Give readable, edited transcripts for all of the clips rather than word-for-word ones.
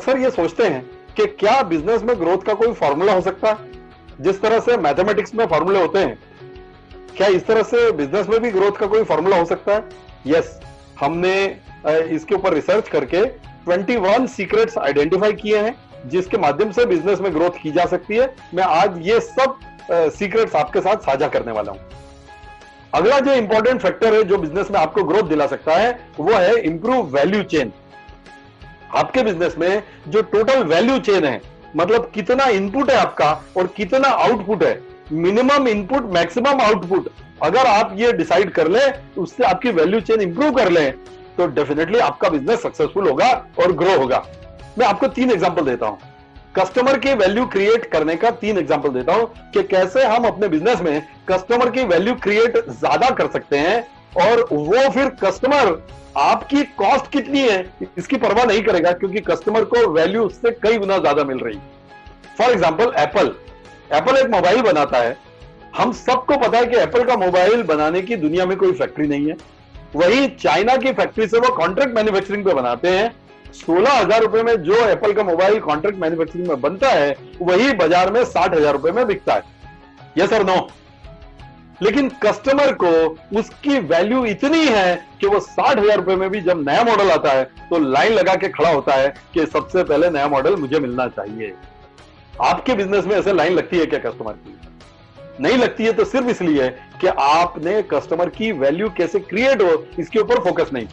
अक्सर ये सोचते हैं कि क्या बिजनेस में ग्रोथ का कोई फॉर्मूला हो सकता है? जिस तरह से मैथमेटिक्स में फॉर्मूले होते हैं, क्या इस तरह से बिजनेस में भी ग्रोथ का कोई फॉर्मूला हो सकता है? यस, हमने इसके ऊपर रिसर्च करके 21 सीक्रेट्स आइडेंटिफाई किए हैं जिसके माध्यम से बिजनेस में ग्रोथ की जा सकती है। मैं आज ये सब सीक्रेट्स आपके साथ साझा करने वाला हूं। अगला जो इंपॉर्टेंट फैक्टर है जो बिजनेस में आपको ग्रोथ दिला सकता है वो है इंप्रूव वैल्यू चेन। आपके बिजनेस में जो टोटल वैल्यू चेन है, मतलब कितना इनपुट है आपका और कितना आउटपुट है, मिनिमम इनपुट मैक्सिमम आउटपुट, अगर आप ये डिसाइड कर ले, उससे आपकी वैल्यू चेन इंप्रूव कर ले, तो डेफिनेटली आपका बिजनेस सक्सेसफुल होगा और ग्रो होगा। मैं आपको 3 एग्जांपल देता हूं, कस्टमर की वैल्यू क्रिएट करने का 3 एग्जांपल देता हूं कि कैसे हम अपने बिजनेस में कस्टमर की वैल्यू क्रिएट ज्यादा कर सकते हैं और वो फिर कस्टमर आपकी कॉस्ट कितनी है इसकी परवाह नहीं करेगा, क्योंकि कस्टमर को वैल्यू उससे कई गुना ज्यादा मिल रही। फॉर एग्जांपल एप्पल एक मोबाइल बनाता है। हम सबको पता है कि एप्पल का मोबाइल बनाने की दुनिया में कोई फैक्ट्री नहीं है। वही चाइना की फैक्ट्री से वो कॉन्ट्रैक्ट मैन्युफैक्चरिंग पे बनाते हैं। 16,000 रुपए में जो एप्पल का मोबाइल कॉन्ट्रैक्ट मैन्युफैक्चरिंग में बनता है वही बाजार में 60,000 रुपए में बिकता है। यस और नो? लेकिन कस्टमर को उसकी वैल्यू इतनी है कि वो 60,000 रुपए में भी जब नया मॉडल आता है तो लाइन लगा के खड़ा होता है कि सबसे पहले नया मॉडल मुझे मिलना चाहिए। आपके बिजनेस में ऐसे लाइन लगती है क्या कस्टमर की? नहीं लगती है, तो सिर्फ इसलिए कि आपने कस्टमर की वैल्यू कैसे क्रिएट हो इसके ऊपर फोकस नहीं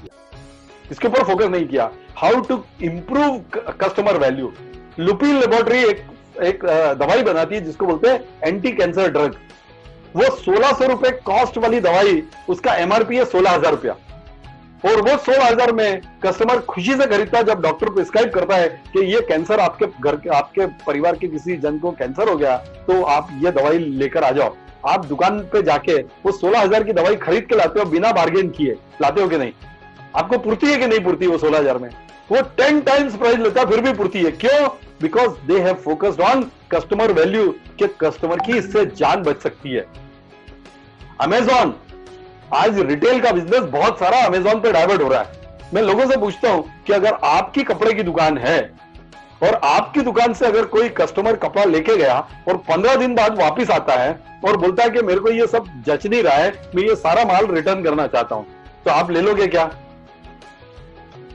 किया। How to improve customer value. Lupin laboratory एक दवाई बनाती है जिसको बोलते हैं एंटी कैंसर ड्रग। वो 1,600 रुपए कॉस्ट वाली दवाई, उसका एमआरपी है 16,000 रुपया, और वो 16,000 में कस्टमर खुशी से खरीदता है जब डॉक्टर प्रिस्क्राइब करता है कि ये कैंसर आपके घर के, आपके परिवार के किसी जन को कैंसर हो गया तो आप ये दवाई लेकर आ जाओ। आप दुकान पे जाके वो 16,000 की दवाई खरीद के लाते हो, बिना बार्गेन किए लाते हो कि नहीं? आपको पूर्ति है कि नहीं पूर्ति? वो 16,000 में वो 10 टाइम्स प्राइस लेता है, फिर भी पूर्ति है। क्यों? Because they have focused on customer value, कि कस्टमर की इससे जान बच सकती है। अमेजॉन, आज रिटेल का बिजनेस बहुत सारा अमेजॉन पे डाइवर्ट हो रहा है। मैं लोगों से पूछता हूं कि अगर आपकी कपड़े की दुकान है और आपकी दुकान से अगर कोई कस्टमर कपड़ा लेके गया और 15 दिन बाद वापस आता है और बोलता है कि मेरे को ये सब जच नहीं रहा है, मैं ये सारा माल रिटर्न करना चाहता हूं, तो आप ले लोगे क्या?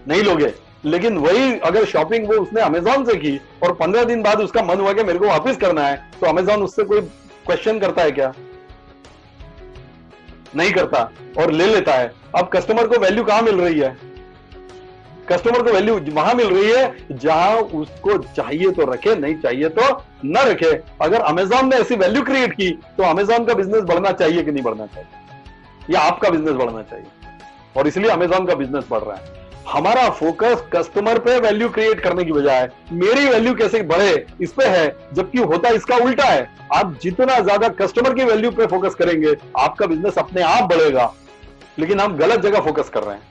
नहीं लोगे। लेकिन वही अगर शॉपिंग वो उसने अमेजॉन से की और 15 दिन बाद उसका मन हुआ कि मेरे को वापस करना है, तो अमेजॉन उससे कोई क्वेश्चन करता है क्या? नहीं करता और ले लेता है। अब कस्टमर को वैल्यू कहां मिल रही है? कस्टमर को वैल्यू वहां मिल रही है जहां उसको चाहिए तो रखे, नहीं चाहिए तो न रखे। अगर अमेजॉन ने ऐसी वैल्यू क्रिएट की तो अमेजॉन का बिजनेस बढ़ना चाहिए कि नहीं बढ़ना चाहिए? या आपका बिजनेस बढ़ना चाहिए? और इसलिए अमेजॉन का बिजनेस बढ़ रहा है। हमारा फोकस कस्टमर पे वैल्यू क्रिएट करने की बजाय मेरी वैल्यू कैसे बढ़े इस पे है, जबकि होता इसका उल्टा है। आप जितना ज्यादा कस्टमर की वैल्यू पे फोकस करेंगे आपका बिजनेस अपने आप बढ़ेगा, लेकिन हम गलत जगह फोकस कर रहे हैं।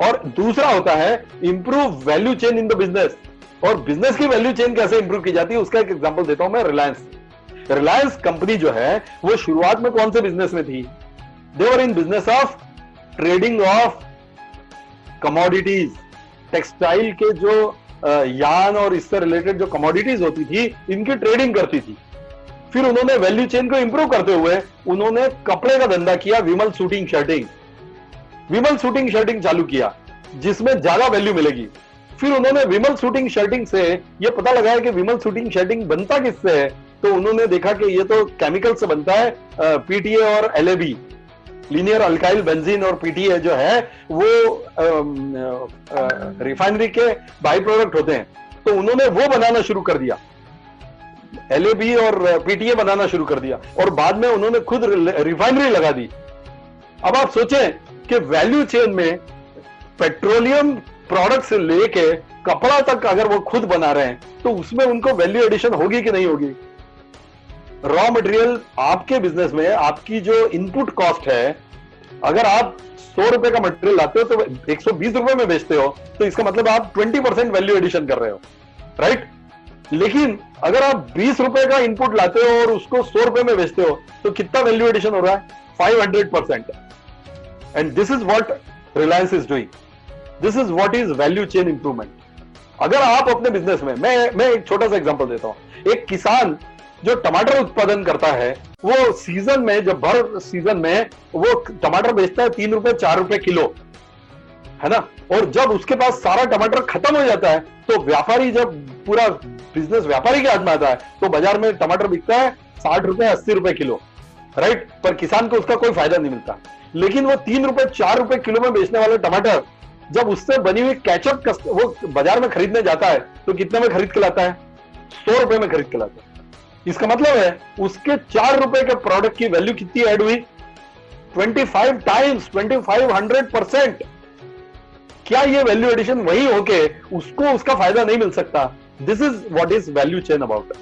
और दूसरा होता है improve value chain in the business. और बिजनेस की वैल्यू चेन कैसे इंप्रूव की जाती है उसका एक एग्जांपल देता हूं मैं। रिलायंस कंपनी जो है वो शुरुआत में कौन से बिजनेस में थी? They were in business of trading of commodities. Textile के जो यार्न और इससे रिलेटेड जो कमोडिटीज होती थी इनकी ट्रेडिंग करती थी। फिर उन्होंने वैल्यू चेन को इंप्रूव करते हुए उन्होंने कपड़े का धंधा किया, विमल शूटिंग शर्टिंग चालू किया जिसमें ज्यादा वैल्यू मिलेगी। फिर उन्होंने विमल शूटिंग शर्टिंग से यह पता लगाया कि विमल शूटिंग शर्टिंग बनता किससे है, तो उन्होंने देखा कि ये तो केमिकल से बनता है, पीटीए और एलएबी, लीनियर अल्काइल बेंजीन और पीटीए जो है वो रिफाइनरी के बाई प्रोडक्ट होते हैं, तो उन्होंने वो बनाना शुरू कर दिया, एलएबी और पीटीए बनाना शुरू कर दिया, और बाद में उन्होंने खुद रिफाइनरी लगा दी। अब आप सोचें कि वैल्यू चेन में पेट्रोलियम प्रोडक्ट से लेके कपड़ा तक अगर वो खुद बना रहे हैं तो उसमें उनको वैल्यू एडिशन होगी कि नहीं होगी? रॉ मटेरियल आपके बिजनेस में आपकी जो इनपुट कॉस्ट है, अगर आप 100 रुपए का मटेरियल लाते हो तो 120 रुपए में बेचते हो, तो इसका मतलब आप 20% वैल्यू एडिशन कर रहे हो, राइट? लेकिन अगर आप 20 रुपए का इनपुट लाते हो और उसको 100 रुपए में बेचते हो तो कितना वैल्यू एडिशन हो रहा है? 500%। And this is what Reliance is doing, this is what is value chain improvement. अगर आप अपने बिजनेस में, मैं एक छोटा सा एग्जांपल देता हूं। एक किसान जो टमाटर उत्पादन करता है, वो सीजन में, जब भर सीजन में वो टमाटर बेचता है 3 रुपए 4 रुपए किलो, है ना। और जब उसके पास सारा टमाटर खत्म हो जाता है, तो व्यापारी, जब पूरा बिजनेस व्यापारी के हाथ में आता है, तो बाजार में टमाटर बिकता है 60 रुपए 80 रुपए किलो, राइट। पर किसान को उसका कोई फायदा नहीं मिलता। लेकिन वो 3 रुपए 4 रुपए किलो में बेचने वाला टमाटर, जब उससे बनी हुई केचप वो बाजार में खरीदने जाता है, तो कितने में खरीद के लाता है? 100 रुपए में खरीद के लाता है। इसका मतलब है उसके 4 रुपए के प्रोडक्ट की वैल्यू कितनी ऐड हुई? 25 टाइम्स, 2500%। क्या ये वैल्यू एडिशन वही होके उसको उसका फायदा नहीं मिल सकता? This is what is value chain about.